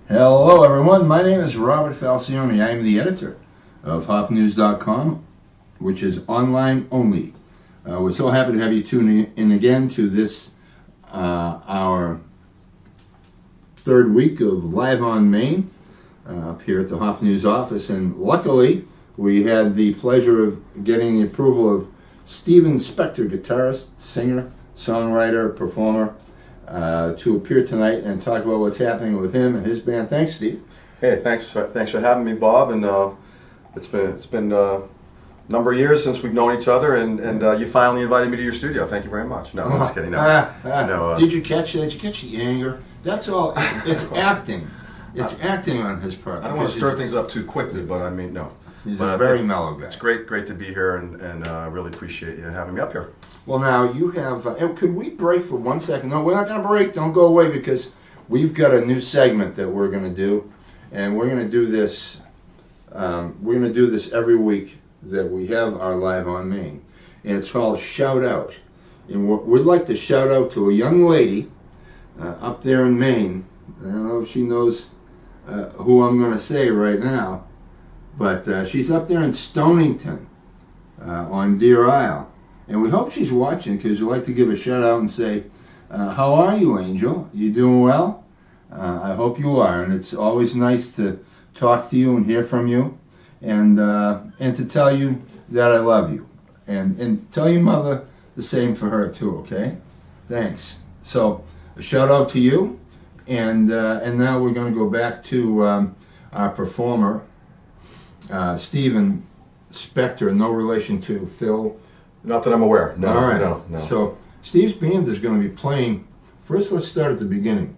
Hello everyone, my name is Robert Falcione. I am the editor of hopnews.com, which is online only. We're so happy to have you tune in again to this, our third week of Live on Main up here at the Hop News office. And luckily, we had the pleasure of getting the approval of Steven Spector, guitarist, singer, songwriter, performer, to appear tonight and talk about what's happening with him and his band. Thanks, Steve. Hey, thanks for having me, Bob. And it's been a number of years since we've known each other, and you finally invited me to your studio. Thank you very much. No, I'm just kidding. No. Did you catch that? Did you catch the anger? That's all. It's acting. It's acting on his part. I don't want to stir things up too quickly, but I mean, no. He's a very mellow guy. It's great to be here, and I really appreciate you having me up here. Well, now you have. Could we break for 1 second? No, we're not going to break. Don't go away, because we've got a new segment that we're going to do, and we're going to do this. We're going to do this every week that we have our Live on Main, and it's called Shout Out. And we'd like to shout out to a young lady up there in Maine. I don't know if she knows who I'm going to say right now, but she's up there in Stonington on Deer Isle. And we hope she's watching, because we'd like to give a shout out and say, how are you, Angel? You doing well? I hope you are. And it's always nice to talk to you and hear from you, and to tell you that I love you. And tell your mother the same for her too, okay? Thanks. So a shout out to you, and now we're going to go back to our performer, Steven Spector. No relation to Phil. Not that I'm aware. No, all right. No. So Steve's band is going to be playing. First, let's start at the beginning.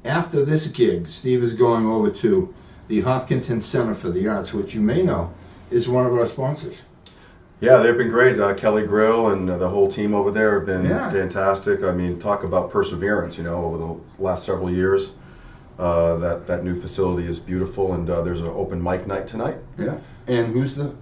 After this gig, Steve is going over to the Hopkinton Center for the Arts, which you may know is one of our sponsors. Yeah, they've been great. Kelly Grill and the whole team over there have been fantastic. I mean, talk about perseverance, over the last several years. That new facility is beautiful, and there's an open mic night tonight. Yeah. And who's the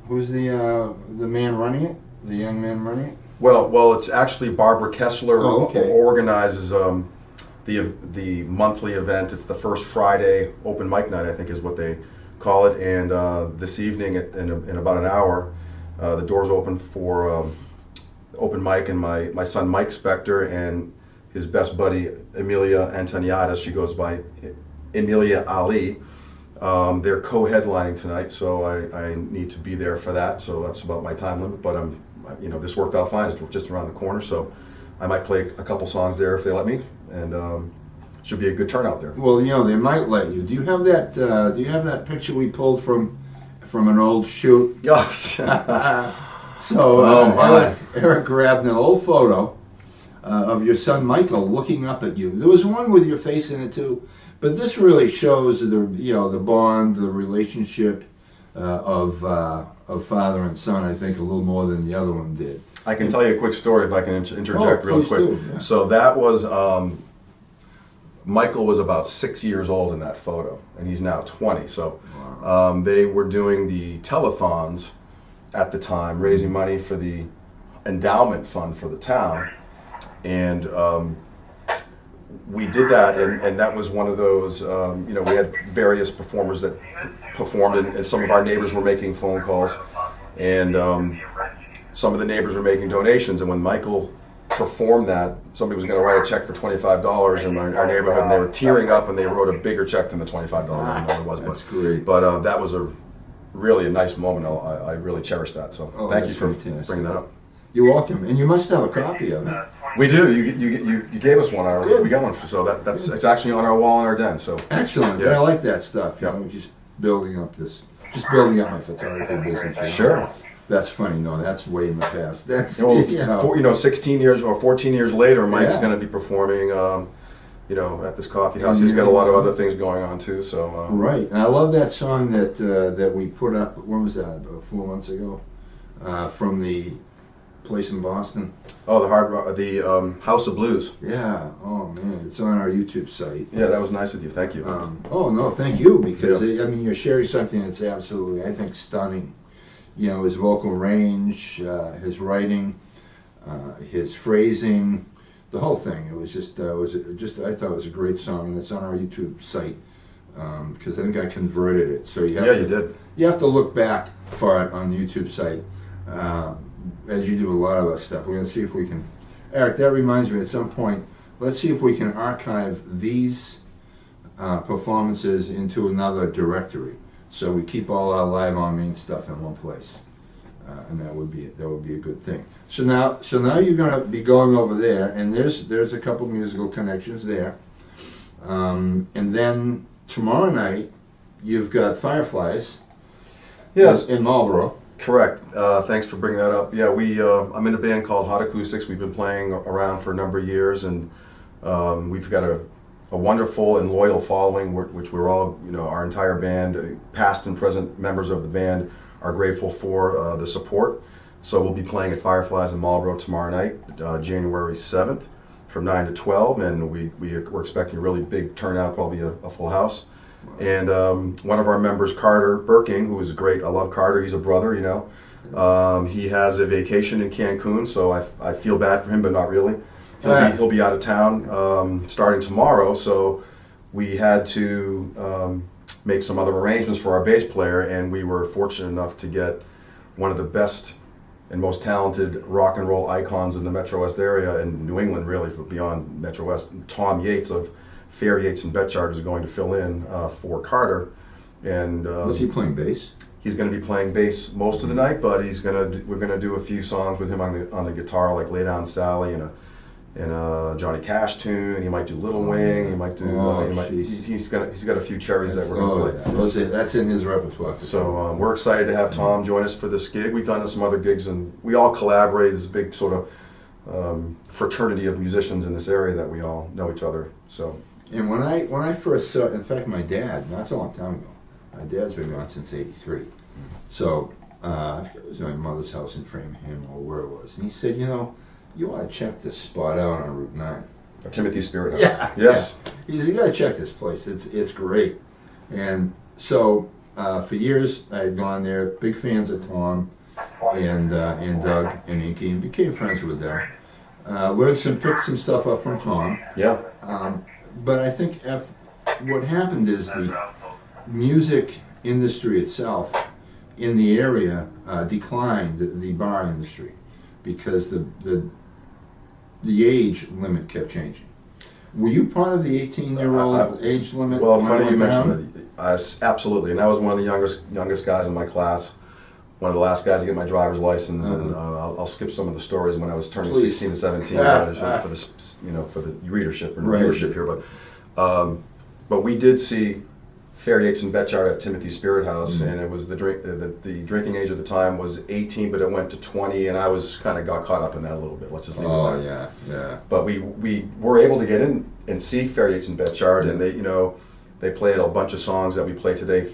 man running it? The young man running it? Well, it's actually Barbara Kessler who organizes the monthly event. It's the first Friday open mic night, I think is what they call it. And this evening, in about an hour, the doors open for open mic, and my son Mike Spector and his best buddy Emilia Antoniadis, she goes by Emilia Ali. They're co-headlining tonight, so I need to be there for that. So that's about my time limit. But this worked out fine. It's just around the corner, so I might play a couple songs there if they let me, and should be a good turnout there. Well, they might let you. Do you have that? Do you have that picture we pulled from an old shoot? Yes. So Eric grabbed an old photo of your son Michael looking up at you. There was one with your face in it too, but this really shows the bond, the relationship of father and son. I think a little more than the other one did. I can tell you a quick story if I can interject real quick. Do, yeah. So that was Michael was about 6 years old in that photo, and he's now 20. So they were doing the telethons at the time, raising money for the endowment fund for the town, and we did that, and that was one of those. We had various performers that performed, and some of our neighbors were making phone calls, and some of the neighbors were making donations. And when Michael performed that, somebody was going to write a check for $25 in our neighborhood, and they were tearing up, and they wrote a bigger check than the $25. I don't know what it was. That's great. But that was really a nice moment. I really cherish that. So thank you for bringing that up. You're welcome. And you must have a copy of it. We do. You gave us one. We got one. So it's actually on our wall in our den. So excellent. Yeah. I like that stuff. Just building up my photography business. Sure. That's funny. No, that's way in the past. That's 16 years or 14 years later, Mike's going to be performing. At this coffee house. He's got a lot of other things going on too. So right. And I love that song that we put up. When was that? About 4 months ago, from the place in Boston. Oh, the House of Blues. Yeah. Oh man, it's on our YouTube site. Yeah, that was nice of you. Thank you. Oh no, thank you, because you're sharing something that's absolutely, I think, stunning. His vocal range, his writing, his phrasing, the whole thing. It was just I thought it was a great song, and it's on our YouTube site. because I think I converted it. So you have Yeah, to, you did. You have to look back for it on the YouTube site, as you do a lot of our stuff. We're going to see if we can. Eric, that reminds me. At some point, let's see if we can archive these performances into another directory, so we keep all our live on main stuff in one place, and that would be a good thing. So now you're going to be going over there, and there's a couple musical connections there, and then tomorrow night you've got Fireflies. Yes, in Marlboro. correct. Thanks for bringing that up. Yeah, I'm in a band called Hot Acoustics. We've been playing around for a number of years, and we've got a wonderful and loyal following, which we're all, our entire band, past and present members of the band, are grateful for the support. So we'll be playing at Fireflies in Marlboro tomorrow night, January 7th, from 9 to 12, and we're expecting a really big turnout, probably a full house. And one of our members, Carter Birking, who is great. I love Carter. He's a brother, he has a vacation in Cancun, so I feel bad for him, but not really. He'll be out of town starting tomorrow, so we had to make some other arrangements for our bass player, and we were fortunate enough to get one of the best and most talented rock and roll icons in the Metro West area, and New England really, beyond Metro West. Tom Yates of Fair, Yates and Betchard is going to fill in for Carter. And was he playing bass? He's going to be playing bass most of the night, but we're going to do a few songs with him on the guitar, like Lay Down Sally and a Johnny Cash tune. He might do Little Wing. He might do. He's got a few cherries that we're going to play. That's in his repertoire. So we're excited to have Tom join us for this gig. We've done some other gigs, and we all collaborate as a big sort of fraternity of musicians in this area that we all know each other. So. And when I first saw, in fact, my dad, not so long time ago, my dad's been gone since '83. So it was at my mother's house in Framingham or where it was, and he said, you want to check this spot out on Route 9. Timothy Spirit House. Yeah. Yes. Yeah. He said, you got to check this place. It's great. And so for years I had gone there, big fans of Tom and Doug and Inky, and became friends with them. Picked some stuff up from Tom. Yeah. But I think what happened is the music industry itself in the area declined, the bar industry, because the age limit kept changing. Were you part of the 18-year-old age limit? Well, funny you mentioned it. Absolutely, and I was one of the youngest guys in my class. One of the last guys to get my driver's license, and I'll skip some of the stories when I was turning 16 to 17 for the readership and viewership here. But we did see Fair, Yates and Betchard at Timothy Spirit House, and it was the drinking age at the time was 18, but it went to 20, and I was kind of got caught up in that a little bit. Let's just leave it there. Yeah. But we were able to get in and see Fair, Yates and Betchard, and they played a bunch of songs that we play today.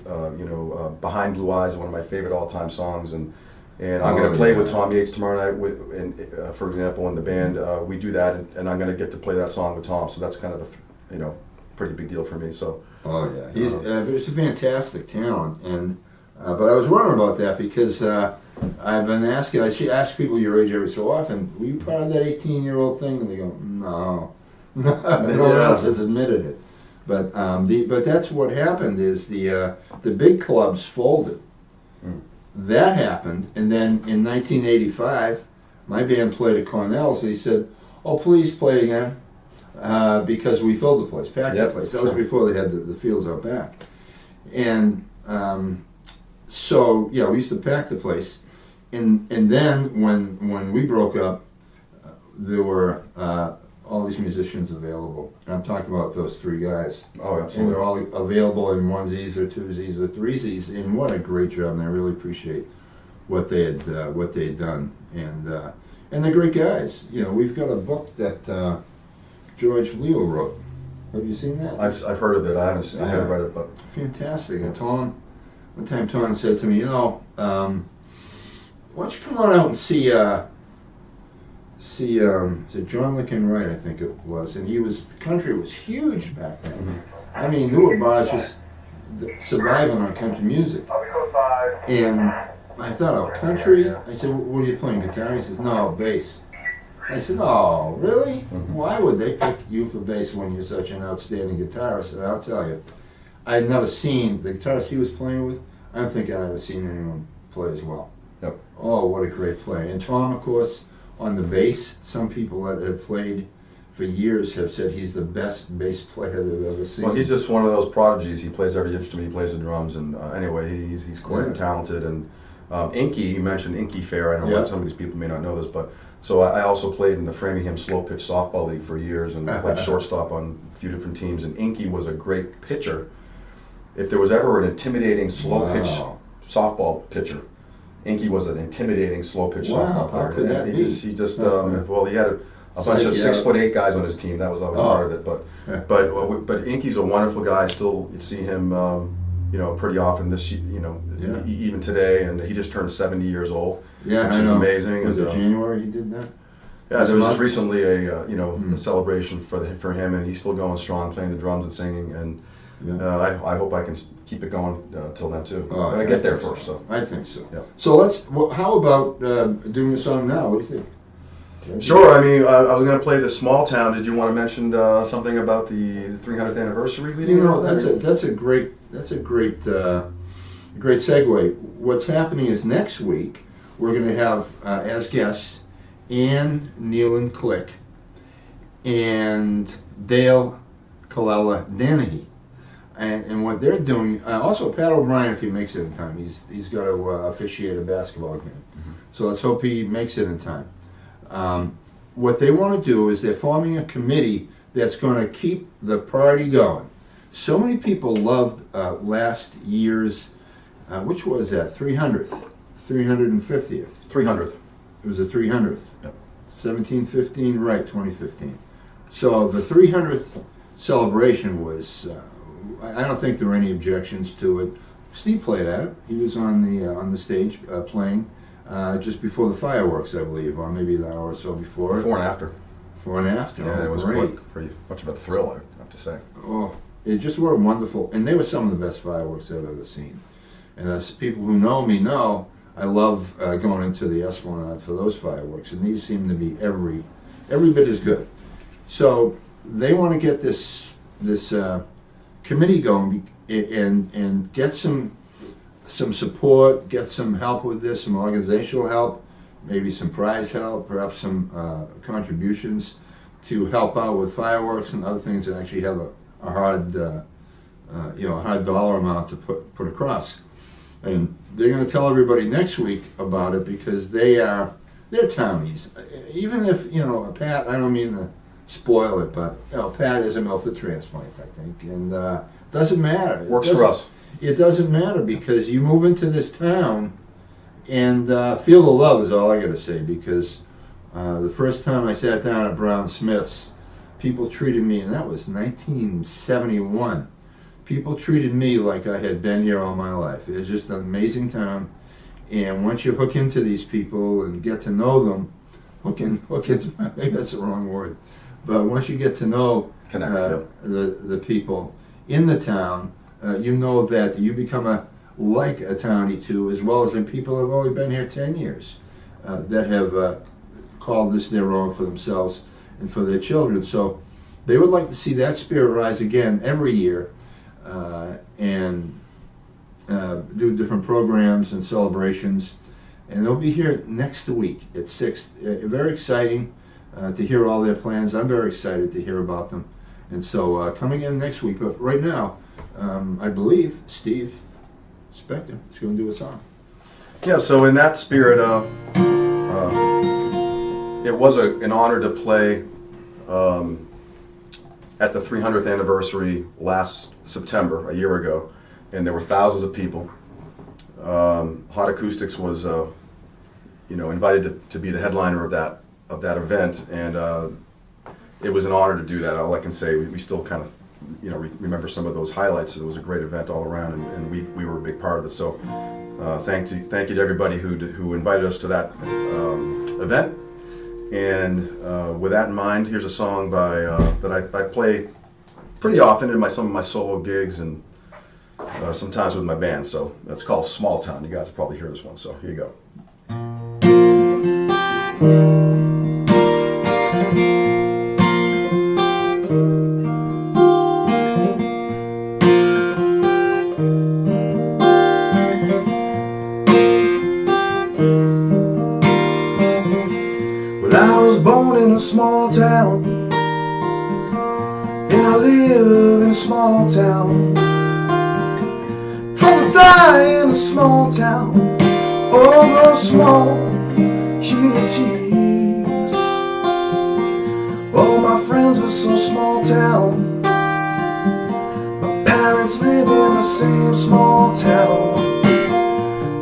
Behind Blue Eyes, one of my favorite all-time songs, and I'm going to play with Tom Yates tomorrow night. For example, in the band, we do that, and I'm going to get to play that song with Tom. So that's kind of a pretty big deal for me. So. Oh yeah, he's a fantastic talent, and but I was wondering about that because I've been asking. I ask people your age every so often. Were you part of that 18-year-old thing? And they go, no. No one else has admitted it. But but that's what happened is the big clubs folded. That happened, and then in 1985, my band played at Cornell's. They said, "Oh, please play again," because we filled the place, packed the place. That was before they had the fields out back, and so we used to pack the place, and then when we broke up, there were all these musicians available. And I'm talking about those three guys. Oh, absolutely. And they're all available in onesies or twosies or threesies. And what a great job! And I really appreciate what they had done. And they're great guys. We've got a book that George Leo wrote. Have you seen that? I've heard of it. I haven't read it, but fantastic. And one time Tom said to me, why don't you come on out and see John Lincoln Wright, I think it was, and country was huge back then. Mm-hmm. I mean, there were bars just surviving on country music. And I thought, country? I said, what are you playing, guitar? He says, no, bass. I said, oh, really? Mm-hmm. Why would they pick you for bass when you're such an outstanding guitarist? And I'll tell you, I had never seen the guitarist he was playing with. I don't think I'd ever seen anyone play as well. Yep. Oh, what a great player! And Tom, of course, on the bass. Some people that have played for years have said he's the best bass player they've ever seen. Well, he's just one of those prodigies. He plays every instrument. He plays the drums, and anyway, he's quite talented. And Inky, you mentioned Inky Fair. I know some of these people may not know this, but so I also played in the Framingham Slow Pitch Softball League for years, and played shortstop on a few different teams. And Inky was a great pitcher. If there was ever an intimidating slow pitch softball pitcher, Inky was an intimidating slow pitch softball player. How could that be? He just well, he had a bunch of 6'8" guys on his team. That was always part of it. But Inky's a wonderful guy. Still, you see him, pretty often even today. And he just turned 70 years old. Yeah, which is amazing. Was it January he did that? Yeah, there was just recently a celebration for him, and he's still going strong, playing the drums and singing. And I hope I can keep it going till then too. But I get there first, so I think so. Yeah. So how about doing a song now? What do you think? Sure. I mean, I was going to play the Small Town. Did you want to mention something about the 300th anniversary leading? That's a great segue. What's happening is next week we're going to have as guests Ann Nealon Click and Dale Kalala Danahy. And what they're doing, also Pat O'Brien, if he makes it in time, he's got to officiate a basketball game. Mm-hmm. So let's hope he makes it in time. What they want to do is they're forming a committee that's going to keep the party going. So many people loved last year's, which was that, 300th, 350th? 300th. It was the 300th. Yep. 1715, right, 2015. So the 300th celebration was, I don't think there were any objections to it. Steve played at it. He was on the stage playing. Just before the fireworks, I believe, or maybe an hour or so before. Before and after. Before and after. Yeah, it was pretty much of a thrill, I have to say. Oh, it just were wonderful, and they were some of the best fireworks I've ever seen. And as people who know me know, I love going into the Esplanade for those fireworks, and these seem to be every bit as good. So they want to get this committee going and get some support, get some help with this, some organizational help, maybe some prize help, perhaps some contributions to help out with fireworks and other things that actually have a hard dollar amount to put across. And they're going to tell everybody next week about it because they're townies. Even if Pat, I don't mean to spoil it, but Pat is a Milford transplant, I think, and doesn't matter. Works for us. It doesn't matter because you move into this town and feel the love is all I got to say, because the first time I sat down at Brown Smith's, people treated me, and that was 1971, people treated me like I had been here all my life. It was just an amazing town, and once you hook into these people and get to know them, hook in, maybe that's the wrong word, but once you get to know the people in the town, you know that you become a townie too, as well as the people who have only been here 10 years that have called this their own for themselves and for their children. So they would like to see that spirit rise again every year and do different programs and celebrations. And they'll be here next week at 6. Very exciting to hear all their plans. I'm very excited to hear about them. And so come again next week. But right now, I believe Steve Spector is going to do a song. Yeah, so in that spirit, it was an honor to play at the 300th anniversary last September, a year ago, and there were thousands of people. Hot Acoustics was, invited to be the headliner of that event, and it was an honor to do that. All I can say, we still kind of remember some of those highlights. It was a great event all around, and we were a big part of it. So thank you to everybody who invited us to that event. And with that in mind, here's a song that I play pretty often in some of my solo gigs and sometimes with my band. So that's called Small Town. You guys will probably hear this one. So here you go. town, and I live in a small town. From die in a small town, over small communities. All my friends are so small town. My parents live in the same small town.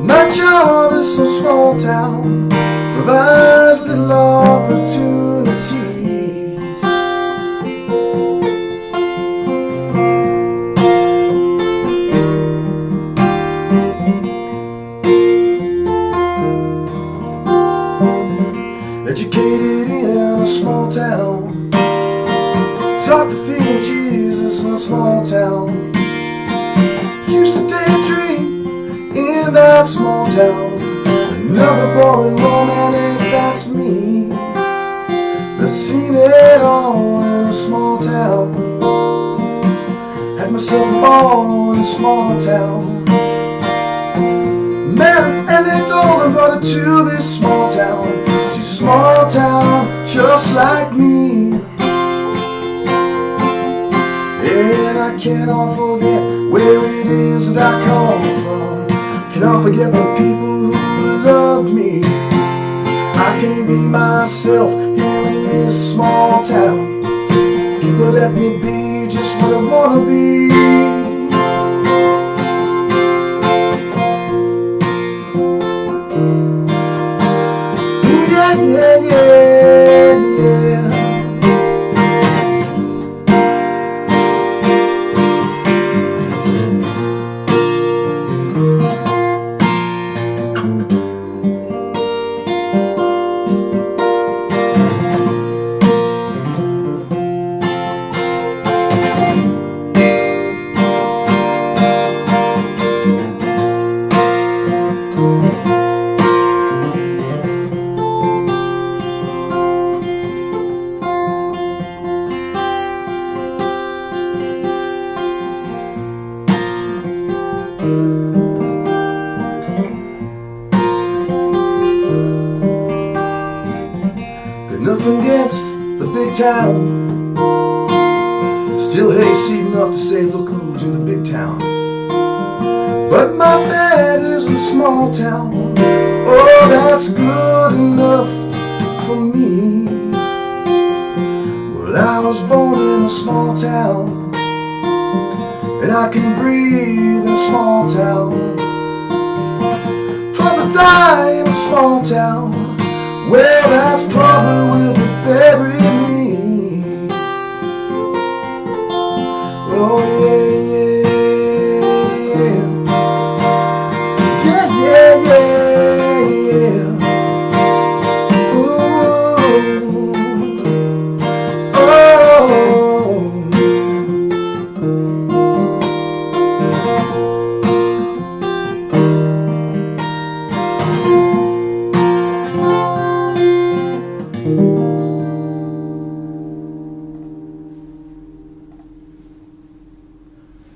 My job is so small town, provides little opportunities. Educated in a small town, taught to feel Jesus in a small town. Used to daydream in that small town. Another boring romantic, that's me. But I've seen it all in a small town. Had myself a ball in a small town. Married and they told him brought her to this small town. She's a small town just like me. And I cannot forget where it is that I come from. Cannot forget the people who love me. I can be myself here in this small town. People let me be just what I wanna be. Yeah, yeah, yeah, yeah. Got nothing against the big town. Still hayseed enough to say, look who's in the big town. But my bed is in a small town. Oh, that's good enough for me. Well, I was born in a small town, and I can breathe in a small town. Probably die in a small town. Well, that's probably will bury me. Oh yeah, yeah, yeah, yeah, yeah, yeah, yeah. Ooh, oh.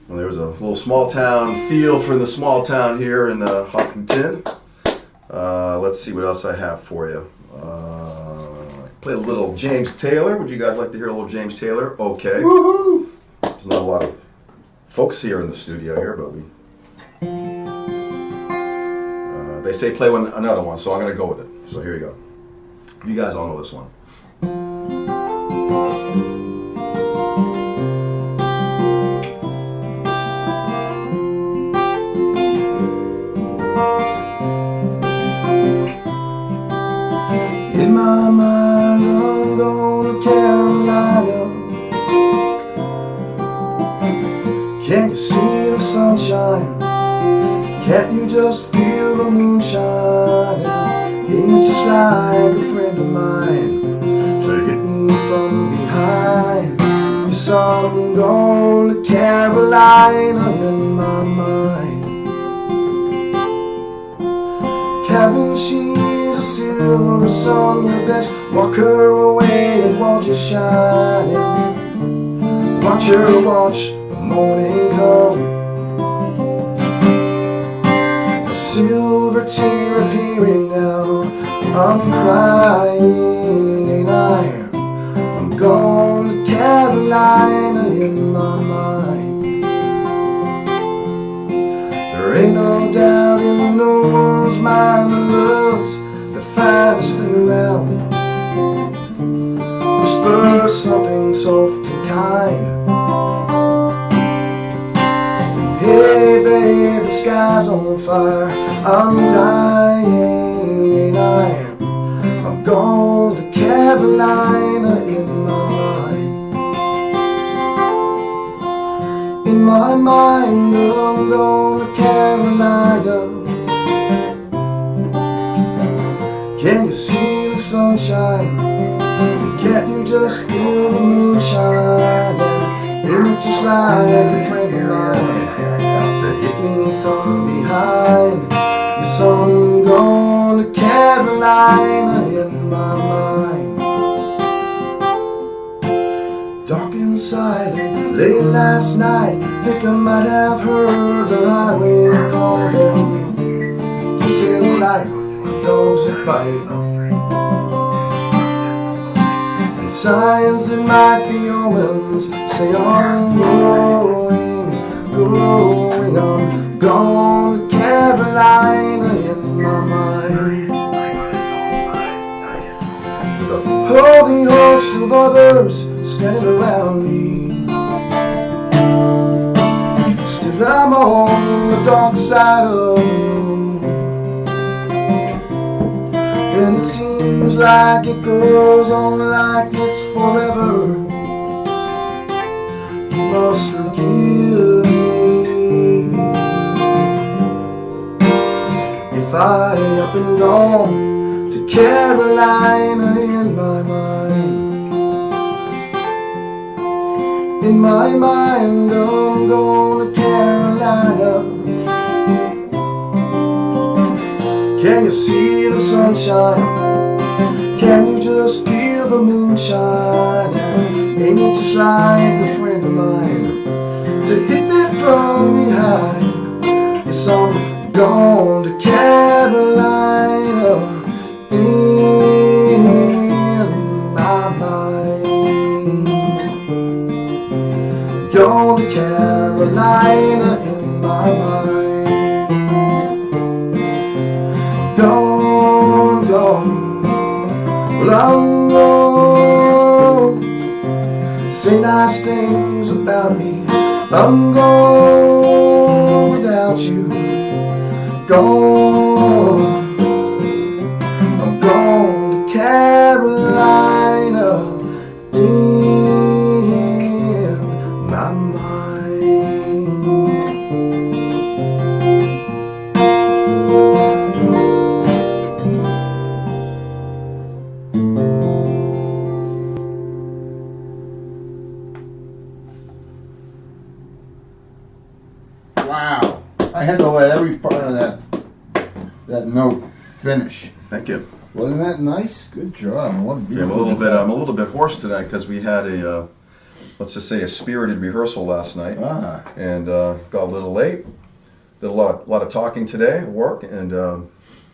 Well, there's a little small town feel for the small town here in Hopkinton. Let's see what else I have for you. Play a little James Taylor. Would you guys like to hear a little James Taylor? Okay. Woohoo! There's not a lot of folks here in the studio here, but they say play another one, so I'm going to go with it. So here you go. You guys all know this one. In my mind, I'm going to Carolina. Can't you see the sunshine? Can't you just feel the moon shining? He's just like a friend of mine to hit me from behind. Yes, I'm going to Carolina in my mind. Cabin, she's a silver sun, the best. Walk her away and watch it shining. Watch her watch the morning come. A silver tear appearing now. I'm crying, ain't I? I'm going to Carolina in my mind. There ain't no doubt in no one's mind that love's the finest thing around. Whisper something soft and kind. Hey babe, the sky's on fire, I'm dying, I am. I'm going to Carolina in my mind. In my mind, I'm going to Carolina. Can you see the sunshine? Can't you just feel the moonshine? Ain't it just like a friend of mine to hit me from behind? Yes, I'm going to Carolina in my mind. Dark and silent, late last night, think I might have heard the highway call them to say the light, dogs that bite. And signs that might be omens say I'm going, I'm going to Carolina in my mind. With a holy host of others standing around me, still I'm on the dark side of the moon. And it seems like it goes on like it's forever. You must forgive me if I up and gone to Carolina in my mind. In my mind, I'm going to Carolina. Can you see the sunshine? Can you just feel the moonshine? Ain't it just like a friend of mine to hit me from behind? Yes, I'm going to Carolina in my mind. Going to Carolina in my mind. Gone, well I'm gone. Say nice things about me. I'm gone without you. Gone. I'm gone to Carolina in my mind. Wow. I had to let every part of that note finish. Thank you. Wasn't that nice? Good job. What a Yeah, beautiful I'm a little bit hoarse tonight because we had a, let's just say, a spirited rehearsal last night, and got a little late. Did a lot of talking today at work, and a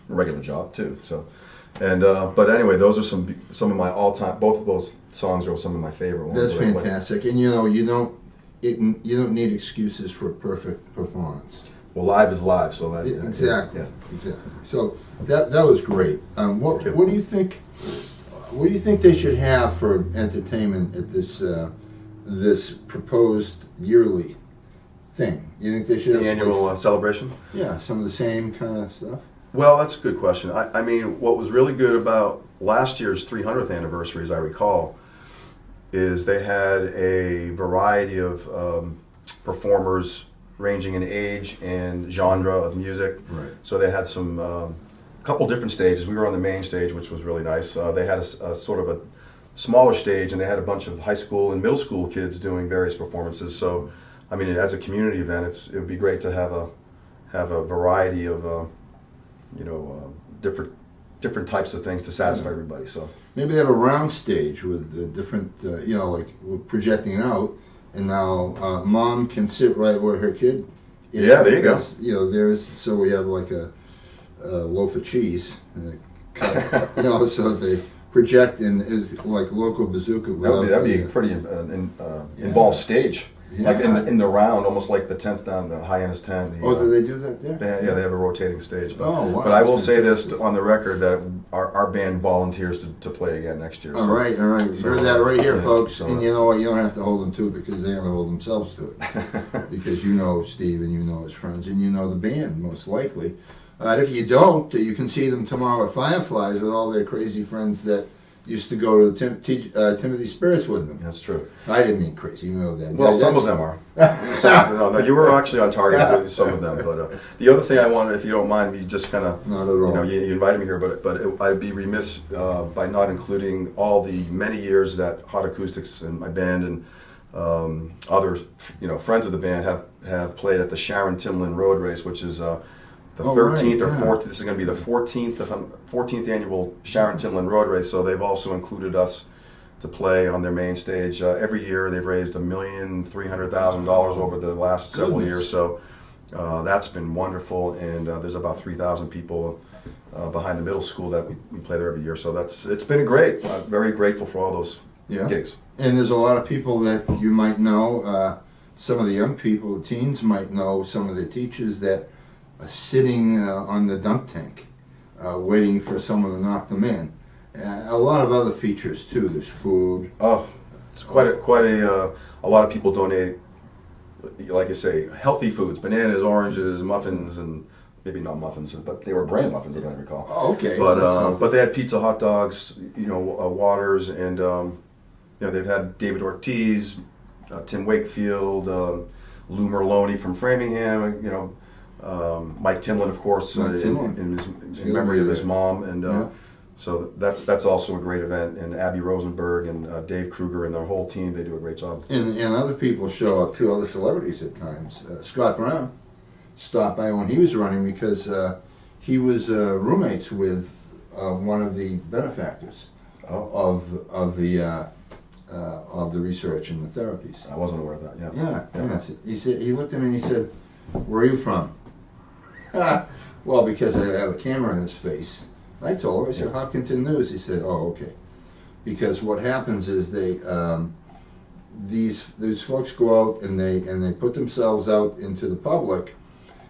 regular job too. So, and but anyway, those are some of my all-time. Both of those songs are some of my favorite ones. That's fantastic. And you don't need excuses for a perfect performance. Well, live is live, so that Exactly. Yeah. Exactly. So that was great. What do you think? What do you think they should have for entertainment at this this proposed yearly thing? You think they should have The annual celebration? Yeah, some of the same kind of stuff. Well, that's a good question. I mean, what was really good about last year's 300th anniversary, as I recall, is they had a variety of performers ranging in age and genre of music. Right. So they had some couple different stages. We were on the main stage, which was really nice. They had a sort of a smaller stage, and they had a bunch of high school and middle school kids doing various performances. So, I mean, as a community event, it would be great to have a variety of different types of things to satisfy everybody. So maybe they have a round stage with different, like we're projecting out, and now mom can sit right where her kid is. Yeah, there you go. So we have like a loaf of cheese, so project is like local bazooka. That'd be a pretty involved stage. Yeah. Like in the round, almost like the tents down, the high end is 10. Oh, do they do that there? Yeah, they have a rotating stage. But, Oh, wow. but I will say this on the record that our band volunteers to play again next year. All right. So, Heard that right here, yeah, folks. so- And you know what? You don't have to hold them to it because they're going to hold themselves to it. Because you know Steve and you know his friends and you know the band, most likely. If you don't, you can see them tomorrow at Fireflies with all their crazy friends that used to go to Timothy Spirits with them. That's true. I didn't mean crazy, you know that. Well, some of them are. No, you were actually on target with some of them. But the other thing I wanted, if you don't mind, me just kind of, Not at all. you invited me here, but I'd be remiss by not including all the many years that Hot Acoustics and my band and other, friends of the band have played at the Sharon Timlin Road Race, which is the 13th or 14th. This is going to be the 14th annual Sharon Timlin Road Race. So they've also included us to play on their main stage. Every year they've raised $1,300,000 over the last several years. So that's been wonderful. And there's about 3,000 people behind the middle school that we play there every year. So it's been great. Very grateful for all those gigs. And there's a lot of people that you might know. Some of the young people, the teens, might know some of the teachers that are sitting on the dunk tank, waiting for someone to knock them in. A lot of other features too. There's food. Oh, it's quite a lot of people donate, like you say, healthy foods: bananas, oranges, muffins, and maybe not muffins, but they were brand muffins, if I recall. Oh, okay. But they had pizza, hot dogs, waters, and they've had David Ortiz, Tim Wakefield, Lou Merloni from Framingham, Mike Timlin, of course, in memory of his mom, and so that's also a great event. And Abby Rosenberg and Dave Kruger and their whole team, they do a great job. And other people show up too, other celebrities at times. Scott Brown stopped by when he was running because he was roommates with one of the benefactors of the research and the therapies. I wasn't aware of that. Yeah. He said, he looked at me and he said, "Where are you from?" Well, because I have a camera in his face. I told him, I said, "Hopkinton News." He said, "Oh, okay." Because what happens is these folks go out and they put themselves out into the public,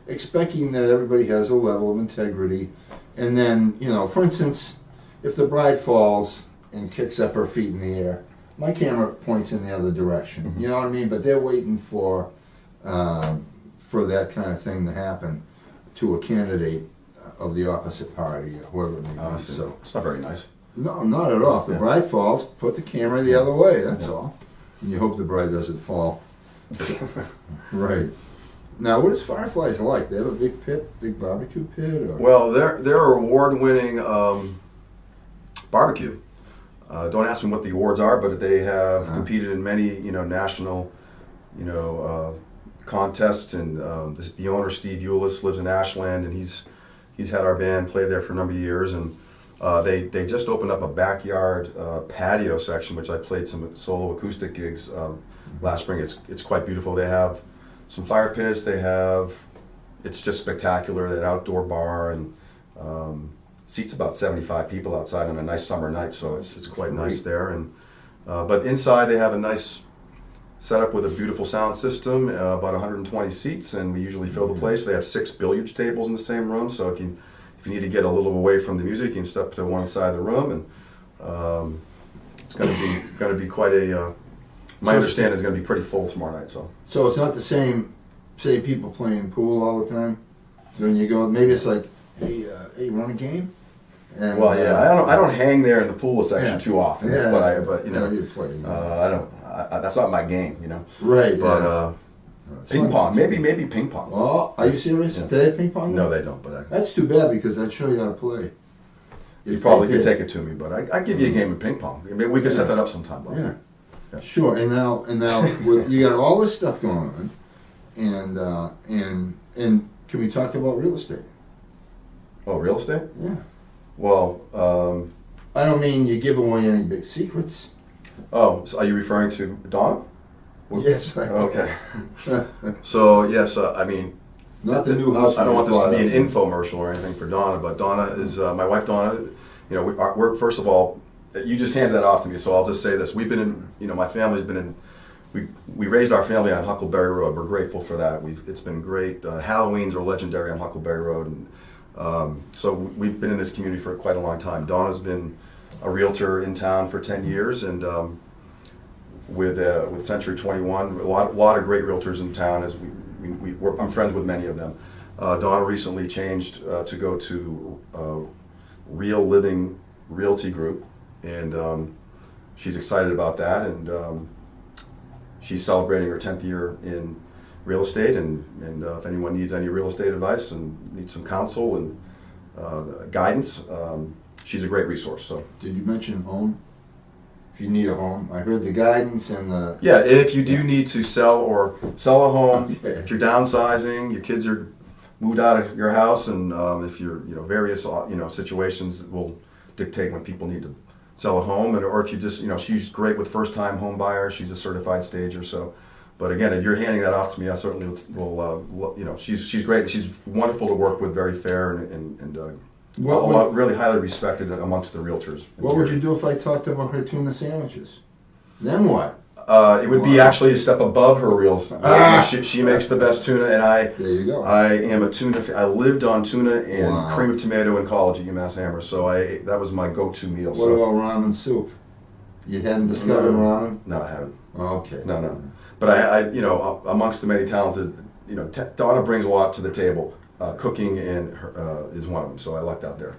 expecting that everybody has a level of integrity, and then for instance, if the bride falls and kicks up her feet in the air, my camera points in the other direction. Mm-hmm. You know what I mean? But they're waiting for that kind of thing to happen to a candidate of the opposite party, or whoever it may be. So it's not very nice. no, not at all. If the bride falls, put the camera the other way. That's all. And you hope the bride doesn't fall. Right. Now, what is Fireflies like? They have a big pit, big barbecue pit, or? Well, they're award-winning barbecue. Don't ask me what the awards are, but they have competed in many, national, contests. And the owner, Steve Eulis, lives in Ashland, and he's had our band play there for a number of years. And they just opened up a backyard patio section, which I played some solo acoustic gigs last spring. It's quite beautiful. They have some fire pits. It's just spectacular. That outdoor bar and seats about 75 people outside on a nice summer night, so it's quite nice there. And but inside they have a nice setup with a beautiful sound system, about 120 seats, and we usually fill the place. They have 6 billiards tables in the same room, so if you need to get a little away from the music, you can step to one side of the room, and it's going to be quite a. My understanding is going to be pretty full tomorrow night. So it's not the same, say, people playing pool all the time. When you go, maybe it's like, hey, want a game? And, well, yeah, I don't hang there in the pool section too often. Yeah, but you play. I don't. That's not my game, Right. But ping pong, maybe ping pong. Oh, are you serious? Yeah. Do they have ping pong? No, they don't. But that's too bad because I'd show you how to play. You probably could take it to me, but I give you a game of ping pong. Maybe we could set that up sometime. Yeah. Sure. And now you got all this stuff going on, and can we talk about real estate? Oh, real estate? Yeah. Well, I don't mean you give away any big secrets. Oh, so are you referring to Donna? Yes. Okay. So yes, I mean, not the new house. I don't want this to be an infomercial or anything for Donna, but Donna is my wife. Donna, we're first of all, you just handed that off to me, so I'll just say this: we've been in, my family's been in. We raised our family on Huckleberry Road. We're grateful for that. It's been great. Halloweens are legendary on Huckleberry Road, and so we've been in this community for quite a long time. Donna's been a realtor in town for 10 years, and with Century 21, a lot of great realtors in town. I'm friends with many of them. Donna recently changed to go to Real Living Realty Group, and she's excited about that, and she's celebrating her 10th year in real estate, and if anyone needs any real estate advice and needs some counsel and guidance, she's a great resource. So, did you mention home? If you need a home, I heard the guidance and the... Yeah, and if you do need to sell a home, okay. If you're downsizing, your kids are moved out of your house, and if you're, various, situations will dictate when people need to sell a home, or if you just, she's great with first-time home buyers. She's a certified stager, so. But again, if you're handing that off to me, I certainly will. She's great. She's wonderful to work with, very fair, and really highly respected amongst the realtors. What would you do if I talked about her tuna sandwiches? Then what? It would be actually a step above her reels. She makes the best tuna, and there you go. I am a tuna. I lived on tuna and cream of tomato in college at UMass Amherst, so that was my go-to meal. What about ramen soup? You hadn't discovered ramen? No, I haven't. Okay. No. But I amongst the many talented, Donna brings a lot to the table. Cooking is one of them, so I lucked out there.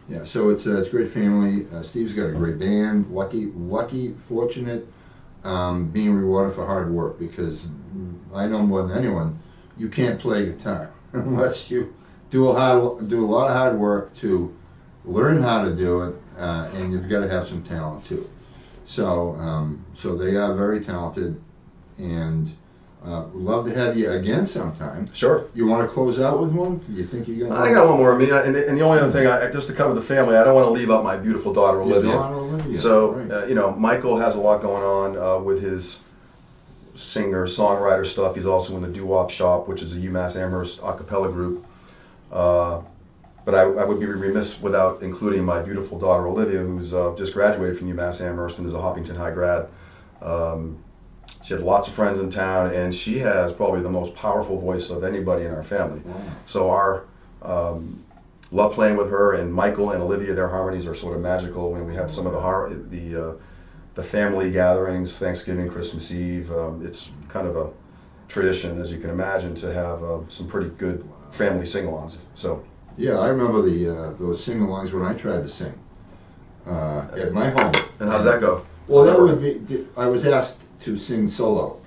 Yeah, so it's a great family. Steve's got a great band. Lucky, fortunate, being rewarded for hard work, because I know more than anyone, you can't play guitar unless you do a lot of hard work to learn how to do it, and you've got to have some talent too. So they are very talented, and we'd love to have you again sometime. Sure. You want to close out with one? Do you think you got? I got one more. And the only other thing, just to cover the family, I don't want to leave out my beautiful daughter Olivia. So right. Michael has a lot going on with his singer-songwriter stuff. He's also in the Doo-Wop Shop, which is a UMass Amherst a cappella group. But I would be remiss without including my beautiful daughter Olivia, who's just graduated from UMass Amherst and is a Hopkinton High grad. She has lots of friends in town, and she has probably the most powerful voice of anybody in our family. Wow. So our love playing with her, and Michael and Olivia, their harmonies are sort of magical. When we have some of the family gatherings, Thanksgiving, Christmas Eve, it's kind of a tradition, as you can imagine, to have some pretty good family sing-alongs. So. Yeah, I remember those sing-alongs when I tried to sing at my home. And how's that go? Well, that would be. I was asked to sing solo.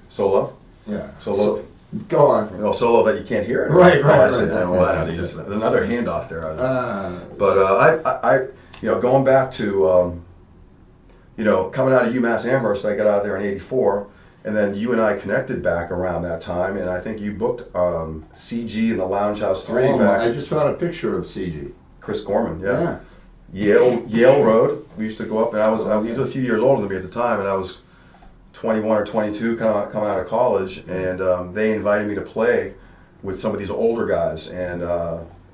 Solo? Yeah. Solo. Go on. No, solo that you can't hear it. Right. There's another handoff there. I going back to, coming out of UMass Amherst, I got out of there in '84, and then you and I connected back around that time, and I think you booked CG in the Lounge House 3 back. I just found a picture of CG. Chris Gorman, yeah. Yale Road. We used to go up, and he was a few years older than me at the time, and I was 21 or 22 coming out of college, and they invited me to play with some of these older guys. And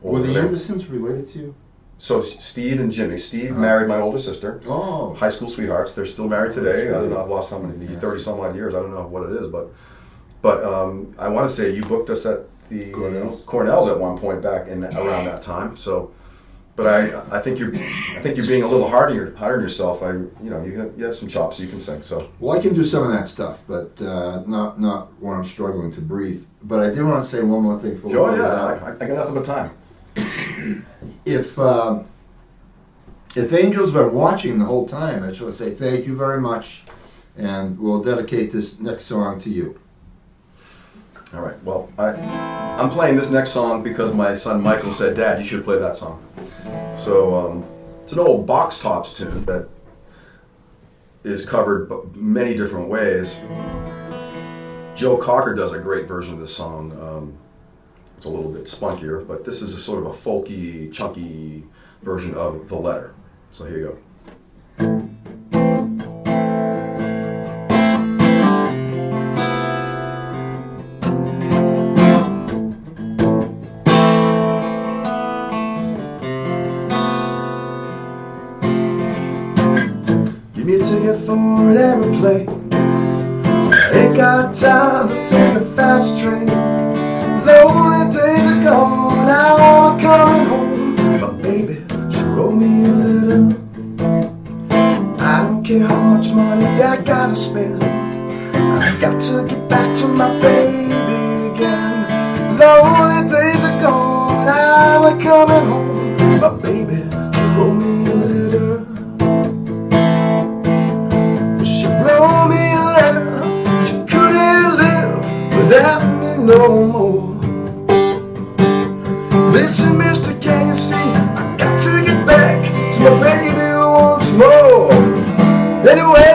were the Andersons related to you? So Steve and Jimmy. Steve married my older sister. Oh. High school sweethearts. They're still married today. I don't know, I've lost how many, 30 some odd years. I don't know what it is, but I want to say you booked us at the Cornell's at one point back around that time. So. But I think you're being a little hard on yourself. You have some chops, you can sing. So. Well, I can do some of that stuff, but not when I'm struggling to breathe. But I did want to say one more thing for. Oh yeah, I got nothing but time. If Angel's been watching the whole time, I just want to say thank you very much, and we'll dedicate this next song to you. All right. Well, I'm playing this next song because my son Michael said, "Dad, you should play that song." So it's an old Box Tops tune that is covered many different ways. Joe Cocker does a great version of this song. It's a little bit spunkier, but this is a sort of a folky, chunky version of The Letter. So here you go. Ain't got time to take a fast train. Lonely days are gone, now I'm coming home. But baby, she wrote me a letter. I don't care how much money I gotta spend. I got to get back to my baby again. Lonely days are gone, now I'm coming home. But baby, she wrote me a letter. She wrote me a letter. She couldn't live without me no more. Listen, mister, can you see? I got to get back to my baby once more. Anyway,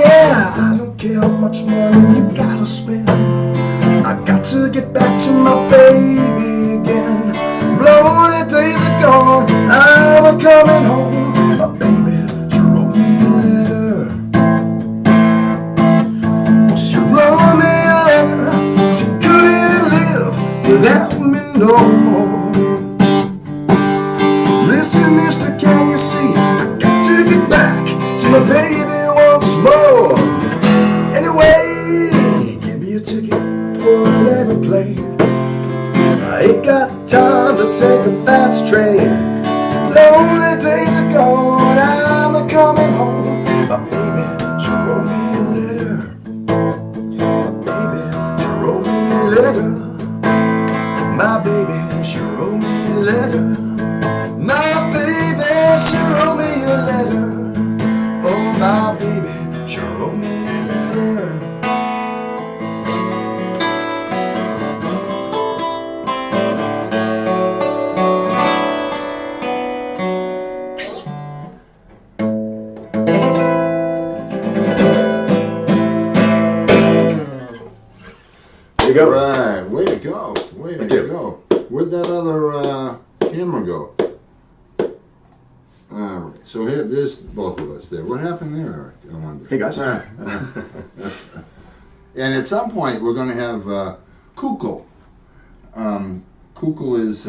yeah, I don't care how much money you gotta spend. I got to get back to my baby again. Lonely days are gone, I'm coming home. My baby, she wrote me a letter. She wrote me a letter. She couldn't live without me no more. Listen, mister, can you see? I got to get back to my baby once more. Anyway, give me a ticket for an aeroplane. I ain't got time to take a fast train. Lonely days are gone, I'm coming home. My baby, she wrote me a letter. My baby, she wrote me a letter. My baby, she wrote me a letter. My baby, she wrote me a letter. Oh, my baby, she wrote me a letter. There you go. Right, way to go, way to Thank you. go. Where'd that other camera go? All right, so here, there's both of us there. What happened there, Eric? I wonder. Hey, guys. And at some point, we're going to have Kukul. Kukul is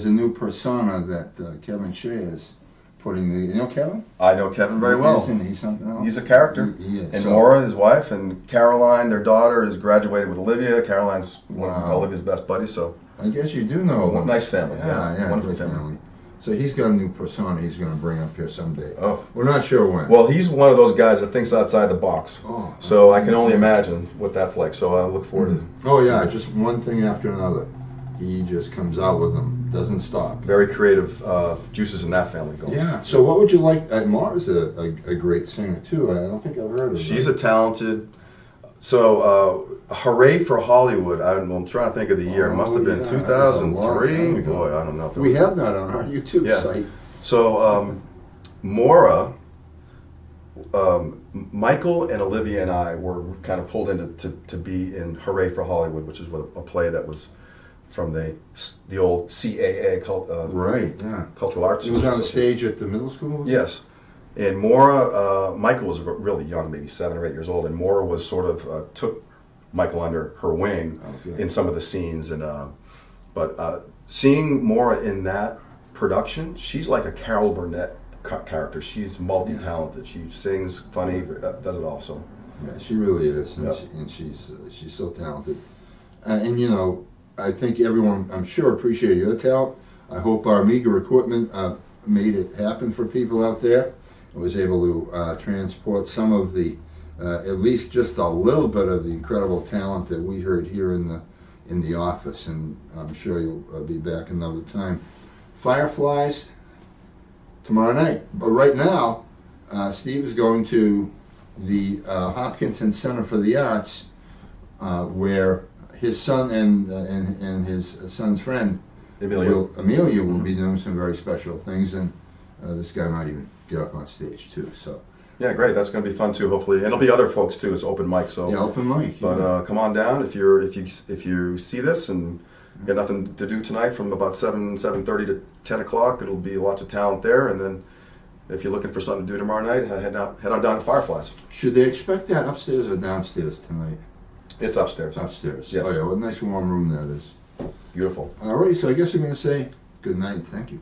a new persona that Kevin Shea is putting the. You know Kevin? I know Kevin very well. Isn't he something else? He's a character. He is. And So- Maura, his wife, and Caroline, their daughter, is graduated with Olivia. Caroline's one of Wow. Olivia's best buddies, so I guess you do know him. nice family. Yeah, Wonderful great family. family. So he's got a new persona he's going to bring up here someday. Oh. We're not sure when. Well, he's one of those guys that thinks outside the box. Oh. So I can only imagine what that's like. So I look forward to Oh yeah, just one thing after another. He just comes out with them, doesn't stop. very creative juices in that family going. Yeah. So what would you like? Mara's a great singer too. I don't think I've heard of her. She's a talented. So, hooray for Hollywood! I'm trying to think of the year. It must have been yeah, that was a long 2003. time ago. Boy, I don't know. If it We was- have that on our YouTube Yeah. site. So, Maura, Michael and Olivia and I were kind of pulled in to be in Hooray for Hollywood, which is a play that was from the old CAA, Right. Yeah. Cultural Arts. It was on the Association. stage at the middle school. was it? Yes. And Maura, Michael was really young, maybe 7 or 8 years old, and Maura was sort of took Michael under her wing Okay. in some of the scenes. But seeing Maura in that production, she's like a Carol Burnett character. She's multi-talented. She sings, funny, does it all. So Yeah, she really is, and, Yep. she's so talented. And you know, I think everyone, I'm sure, appreciated your talent. I hope our meager equipment made it happen for people out there. I was able to transport some of the, at least just a little bit of the incredible talent that we heard here in the office, and I'm sure you'll be back another time. Fireflies tomorrow night, but right now, Steve is going to the Hopkinton Center for the Arts, where his son and his son's friend Amelia will be doing some very special things, and this guy might even get up on stage too. So yeah, great. That's going to be fun too. Hopefully, and there'll be other folks too. It's open mic, so yeah, open mic. But come on down if you see this and you got nothing to do tonight from about 7:30 to 10 o'clock. It'll be lots of talent there, and then if you're looking for something to do tomorrow night, head on down to Fireflies. Should they expect that upstairs or downstairs tonight? It's upstairs. Upstairs. Yes. Oh yeah, what a nice warm room that is. Beautiful. Alrighty, so I guess we're going to say good night and thank you.